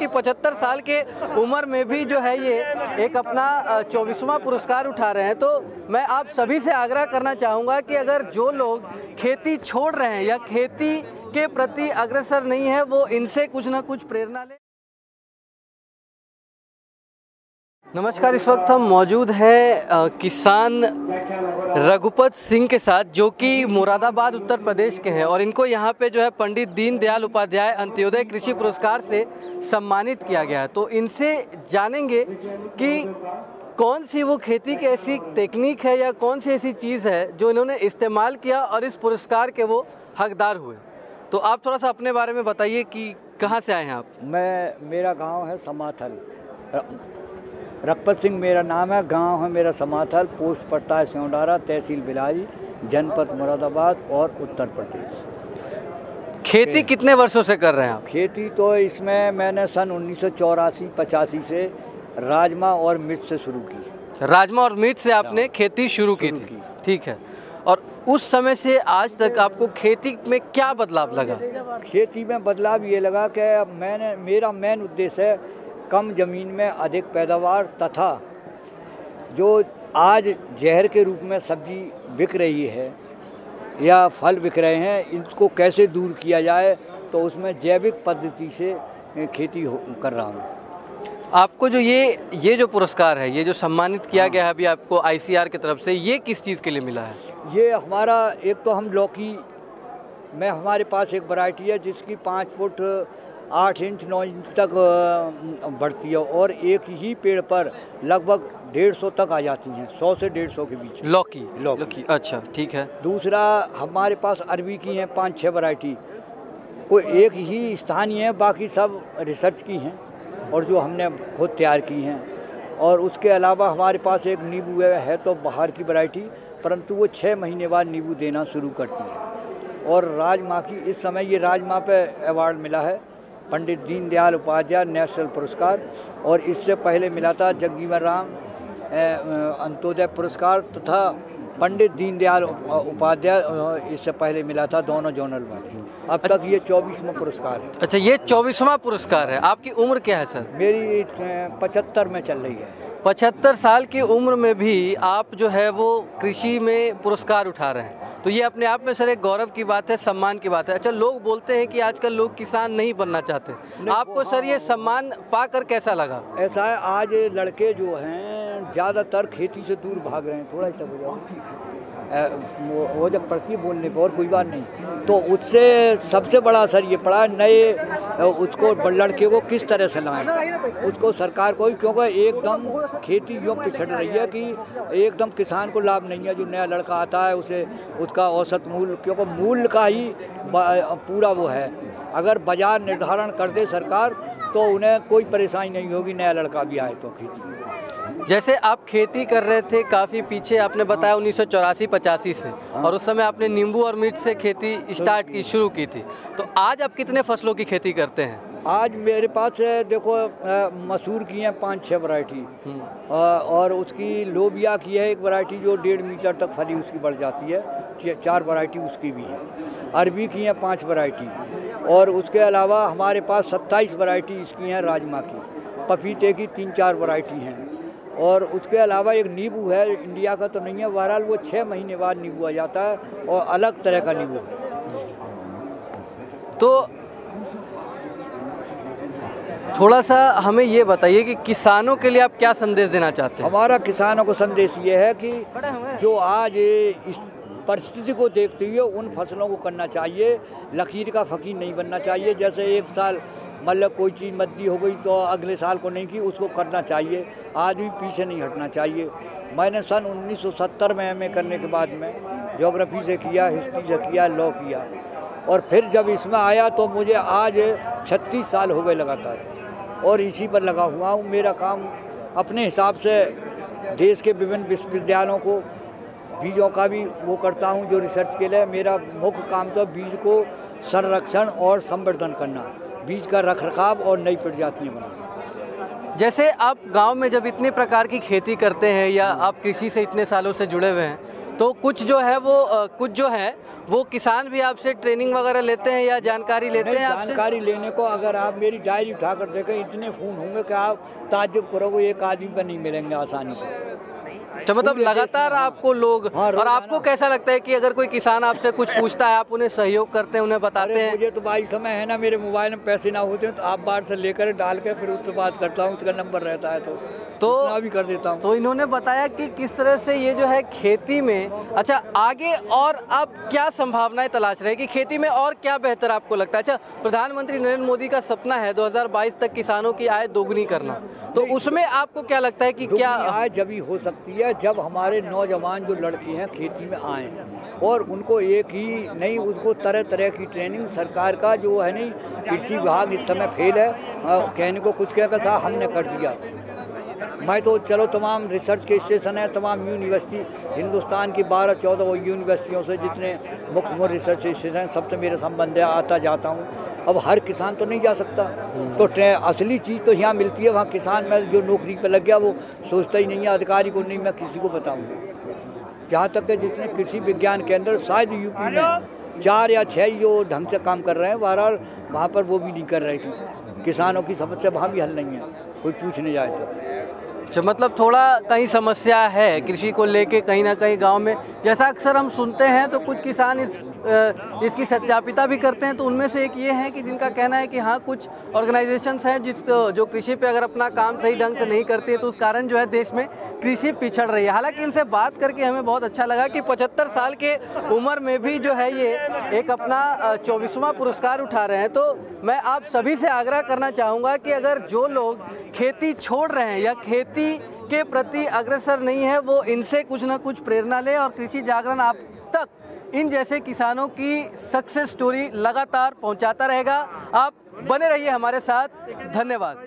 कि 75 साल के उम्र में भी जो है ये एक अपना 24वां पुरस्कार उठा रहे हैं। तो मैं आप सभी से आग्रह करना चाहूँगा कि अगर जो लोग खेती छोड़ रहे हैं या खेती के प्रति अग्रसर नहीं है, वो इनसे कुछ ना कुछ प्रेरणा ले। नमस्कार, इस वक्त हम मौजूद हैं किसान रघुपत सिंह के साथ, जो कि मुरादाबाद उत्तर प्रदेश के हैं और इनको यहाँ पे जो है पंडित दीनदयाल उपाध्याय अंत्योदय कृषि पुरस्कार से सम्मानित किया गया है। तो इनसे जानेंगे कि कौन सी वो खेती की ऐसी टेक्निक है या कौन सी ऐसी चीज़ है जो इन्होंने इस्तेमाल किया और इस पुरस्कार के वो हकदार हुए। तो आप थोड़ा सा अपने बारे में बताइए कि कहाँ से आए हैं आप? मेरा गांव है समाथल, रघुपत सिंह मेरा नाम है, गांव है मेरा समाथल, पोस्ट पड़ता है सियोडारा, तहसील बिलारी, जनपद मुरादाबाद और उत्तर प्रदेश। खेती कितने वर्षों से कर रहे हैं आप? खेती तो इसमें मैंने सन 1984-85 से राजमा और मिर्च से शुरू की। राजमा और मिर्च से आपने खेती शुरू की थी, ठीक है। और उस समय से आज तक आपको खेती में क्या बदलाव लगा? खेती में बदलाव ये लगा कि मेरा मेन उद्देश्य है कम ज़मीन में अधिक पैदावार, तथा जो आज जहर के रूप में सब्जी बिक रही है या फल बिक रहे हैं, इनको कैसे दूर किया जाए, तो उसमें जैविक पद्धति से खेती कर रहा हूँ। आपको जो ये जो पुरस्कार है, ये जो सम्मानित किया गया है अभी आपको ICAR की तरफ से, ये किस चीज़ के लिए मिला है? ये हमारा एक तो हम लौकी में हमारे पास एक वैरायटी है जिसकी 5 फुट 8 इंच 9 इंच तक बढ़ती है और एक ही पेड़ पर लगभग 150 तक आ जाती हैं, 100 से 150 के बीच। लौकी, अच्छा, ठीक है। दूसरा हमारे पास अरबी की हैं 5-6 वैरायटी, कोई एक ही स्थानीय है, बाकी सब रिसर्च की हैं और जो हमने खुद तैयार की हैं। और उसके अलावा हमारे पास एक नींबू है तो बाहर की वैरायटी, परंतु वो 6 महीने बाद नींबू देना शुरू करती है। और राजमा की इस समय ये राजमा पे अवार्ड मिला है, पंडित दीनदयाल उपाध्याय नेशनल पुरस्कार, और इससे पहले मिला था जगजीवन राम अंत्योदय पुरस्कार तथा पंडित दीनदयाल उपाध्याय इससे पहले मिला था, दोनों जोनल वाले। अब तक ये 24वां पुरस्कार है। अच्छा, ये 24वां पुरस्कार है। आपकी उम्र क्या है सर? मेरी 75 में चल रही है। 75 साल की उम्र में भी आप जो है वो कृषि में पुरस्कार उठा रहे हैं, तो ये अपने आप में सर एक गौरव की बात है, सम्मान की बात है। अच्छा, लोग बोलते हैं कि आजकल लोग किसान नहीं बनना चाहते, आपको सर ये सम्मान पाकर कैसा लगा? ऐसा है, आज लड़के जो हैं ज़्यादातर खेती से दूर भाग रहे हैं। थोड़ा सा हो जाओ, वो जब पड़ती है बोलने पर, और कोई बात नहीं, तो उससे सबसे बड़ा असर ये पड़ा नए उसको लड़के को किस तरह से लाएं, उसको सरकार को, क्योंकि एकदम खेती यूँ पिछड़ रही है कि एकदम किसान को लाभ नहीं है। जो नया लड़का आता है उसे उसका औसत मूल्य, क्योंकि मूल्य का ही पूरा वो है, अगर बाजार निर्धारण कर दे सरकार तो उन्हें कोई परेशानी नहीं होगी, नया लड़का भी आए तो खेती। जैसे आप खेती कर रहे थे काफ़ी पीछे, आपने बताया 1984-85 से, और उस समय आपने नींबू और मिर्च से खेती शुरू की थी, तो आज आप कितने फसलों की खेती करते हैं? आज मेरे पास देखो मसूर की हैं 5-6 वैरायटी, और उसकी लोबिया की है एक वैरायटी जो 1.5 मीटर तक फली उसकी बढ़ जाती है, 4 वैरायटी उसकी भी है। अरबी की हैं 5 वैरायटी, और उसके अलावा हमारे पास 27 वैरायटी इसकी हैं राजमा की। पपीते की 3-4 वैरायटी हैं, और उसके अलावा एक नींबू है, इंडिया का तो नहीं है, बहरहाल वो 6 महीने बाद नींबू आ जाता है और अलग तरह का नींबू है। तो थोड़ा सा हमें ये बताइए कि किसानों के लिए आप क्या संदेश देना चाहते हैं? हमारा किसानों को संदेश ये है कि जो आज इस परिस्थिति को देखते हुए उन फसलों को करना चाहिए, लकीर का फ़कीर नहीं बनना चाहिए। जैसे एक साल मतलब कोई चीज़ मद्दी हो गई तो अगले साल को नहीं की, उसको करना चाहिए, आज भी पीछे नहीं हटना चाहिए। मैंने सन 1970 में MA करने के बाद में ज्योग्राफी से किया, हिस्ट्री से किया, लॉ किया, और फिर जब इसमें आया तो मुझे आज 36 साल हो गए लगातार, और इसी पर लगा हुआ हूँ। मेरा काम अपने हिसाब से देश के विभिन्न विश्वविद्यालयों को बीजों का भी वो करता हूँ जो रिसर्च के लिए। मेरा मुख्य काम तो बीज को संरक्षण और संवर्धन करना, बीज का रखरखाव और नई प्रजातियाँ बनाना। जैसे आप गांव में जब इतने प्रकार की खेती करते हैं या आप कृषि से इतने सालों से जुड़े हुए हैं, तो कुछ जो है वो किसान भी आपसे ट्रेनिंग वगैरह लेते हैं या जानकारी लेते हैं आपसे? जानकारी लेने को अगर आप मेरी डायरी उठाकर देखें, इतने फ़ोन होंगे कि आप ताज्जुब करोगे, एक आदमी पर नहीं मिलेंगे आसानी से। तो मतलब लगातार आपको लोग, और आपको कैसा लगता है कि अगर कोई किसान आपसे कुछ पूछता है, आप उन्हें सहयोग करते हैं, उन्हें बताते हैं? मुझे तो भाई समय है ना, मेरे मोबाइल में पैसे ना होते हैं तो आप बाहर से लेकर डाल के फिर उससे बात करता हूँ, उसका नंबर रहता है तो भी कर देता हूँ। तो इन्होंने बताया कि किस तरह से ये जो है खेती में, अच्छा आगे और अब क्या संभावनाएं तलाश रहे कि खेती में और क्या बेहतर आपको लगता है? अच्छा, प्रधानमंत्री नरेंद्र मोदी का सपना है 2022 तक किसानों की आय दोगुनी करना, तो उसमें आपको क्या लगता है कि क्या आय जब ही हो सकती है जब हमारे नौजवान जो लड़के हैं खेती में आए और उनको एक ही नहीं, उसको तरह तरह की ट्रेनिंग सरकार का जो है नहीं, कृषि विभाग इस समय फेल है, कहने को कुछ कहकर साहब हमने कर दिया। मैं तो चलो तमाम रिसर्च के स्टेशन हैं, तमाम यूनिवर्सिटी हिंदुस्तान की 12-14 यूनिवर्सिटियों से जितने मुख्य रिसर्च स्टेशन हैं सबसे मेरे संबंध है, आता जाता हूँ। अब हर किसान तो नहीं जा सकता, तो असली चीज़ तो यहाँ मिलती है, वहाँ किसान में जो नौकरी पर लग गया वो सोचता ही नहीं है, अधिकारी को नहीं मैं किसी को बताऊँ। जहाँ तक कि जितने कृषि विज्ञान केंद्र शायद यूपी में 4 या 6 जो ढंग से काम कर रहे हैं, बहरहाल वहाँ पर वो भी नहीं कर रहे थे। किसानों की समस्या वहाँ भी हल नहीं है, कोई पूछने जाए तो। अच्छा, मतलब थोड़ा कहीं समस्या है कृषि को लेके कहीं ना कहीं गांव में, जैसा अक्सर हम सुनते हैं। तो कुछ किसान इसकी सत्यापिता भी करते हैं, तो उनमें से एक ये है कि जिनका कहना है कि हाँ, कुछ ऑर्गेनाइजेशंस हैं जो कृषि पे अगर अपना काम सही ढंग से नहीं करती है तो उस कारण जो है देश में कृषि पिछड़ रही है। हालांकि इनसे बात करके हमें बहुत अच्छा लगा कि 75 साल के उम्र में भी जो है ये एक अपना 24वां पुरस्कार उठा रहे हैं। तो मैं आप सभी से आग्रह करना चाहूँगा कि अगर जो लोग खेती छोड़ रहे हैं या खेती के प्रति अग्रसर नहीं है, वो इनसे कुछ ना कुछ प्रेरणा ले और कृषि जागरण आप तक इन जैसे किसानों की सक्सेस स्टोरी लगातार पहुंचाता रहेगा। आप बने रहिए हमारे साथ। धन्यवाद।